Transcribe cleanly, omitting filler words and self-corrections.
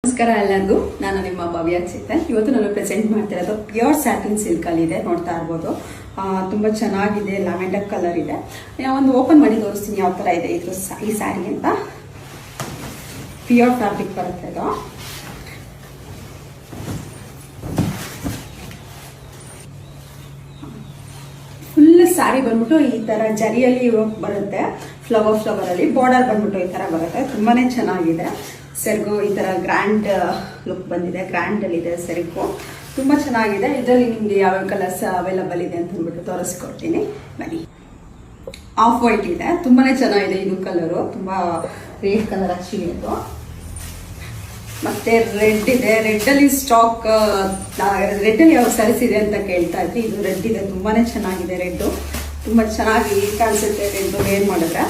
ನಮಸ್ಕಾರ ಎಲ್ಲರಿಗೂ, ನಾನು ನಿಮ್ಮ ಭವ್ಯ ಚೇತನ್. ಇವತ್ತು ನಾನು ಪ್ರೆಸೆಂಟ್ ಮಾಡ್ತಿರೋದು ಪ್ಯೂರ್ ಸ್ಯಾಟಿನ್ ಸಿಲ್ಕ್ ಅಲ್ಲಿ ಇದೆ. ನೋಡ್ತಾ ಇರ್ಬೋದು, ತುಂಬಾ ಚೆನ್ನಾಗಿದೆ. ಲ್ಯಾವೆಂಡರ್ ಕಲರ್ ಇದೆ. ಒಂದು ಓಪನ್ ಮಾಡಿ ತೋರಿಸ್ತೀನಿ ಯಾವ ತರ ಇದೆ ಇದು. ಈ ಸ್ಯಾರಿ ಅಂತ ಪ್ಯೂರ್ ಫ್ಯಾಬ್ರಿಕ್ ಬರುತ್ತೆ. ಇದು ಫುಲ್ ಸ್ಯಾರಿ ಬಂದ್ಬಿಟ್ಟು ಈ ತರ ಜರಿಯಲ್ಲಿ ಬರುತ್ತೆ. ಫ್ಲವರ್ ಅಲ್ಲಿ ಬಾರ್ಡರ್ ಬಂದ್ಬಿಟ್ಟು ಈ ತರ ಬರುತ್ತೆ. ತುಂಬಾನೇ ಚೆನ್ನಾಗಿದೆ. ಸೆರಗು ಈ ತರ ಗ್ರ್ಯಾಂಡ್ ಲುಕ್ ಬಂದಿದೆ. ಗ್ರ್ಯಾಂಡ್ ಅಲ್ಲಿ ಇದೆ ಸೆರಗು, ತುಂಬಾ ಚೆನ್ನಾಗಿದೆ. ಇದರಲ್ಲಿ ನಿಮ್ಗೆ ಯಾವ ಕಲರ್ಸ್ ಅವೈಲಬಲ್ ಇದೆ ಅಂತ ಅಂದ್ಬಿಟ್ಟು ತೋರಿಸ್ಕೊಡ್ತೀನಿ ಬನ್ನಿ. ಆಫ್ ವೈಟ್ ಇದೆ, ತುಂಬಾನೇ ಚೆನ್ನಾಗಿದೆ. ಇದು ಕಲರು ತುಂಬಾ ರೇಡ್ ಕಲರ್ ಆಕ್ಚುಲಿ ಇದು. ಮತ್ತೆ ರೆಡ್ ಇದೆ. ರೆಡ್ ಅಲ್ಲಿ ಸ್ಟಾಕ್, ರೆಡ್ ಅಲ್ಲಿ ಯಾವ ಸ್ಯಾರೀಸ್ ಇದೆ ಅಂತ ಕೇಳ್ತಾ ಇದ್ರಿ. ಇದು ರೆಡ್ ಇದೆ, ತುಂಬಾನೇ ಚೆನ್ನಾಗಿದೆ. ರೆಡ್ ತುಂಬಾ ಚೆನ್ನಾಗಿ ಕಾಣಿಸುತ್ತೆ. ರೆಡ್ ಏನ್ ಮಾಡಿದ್ರೆ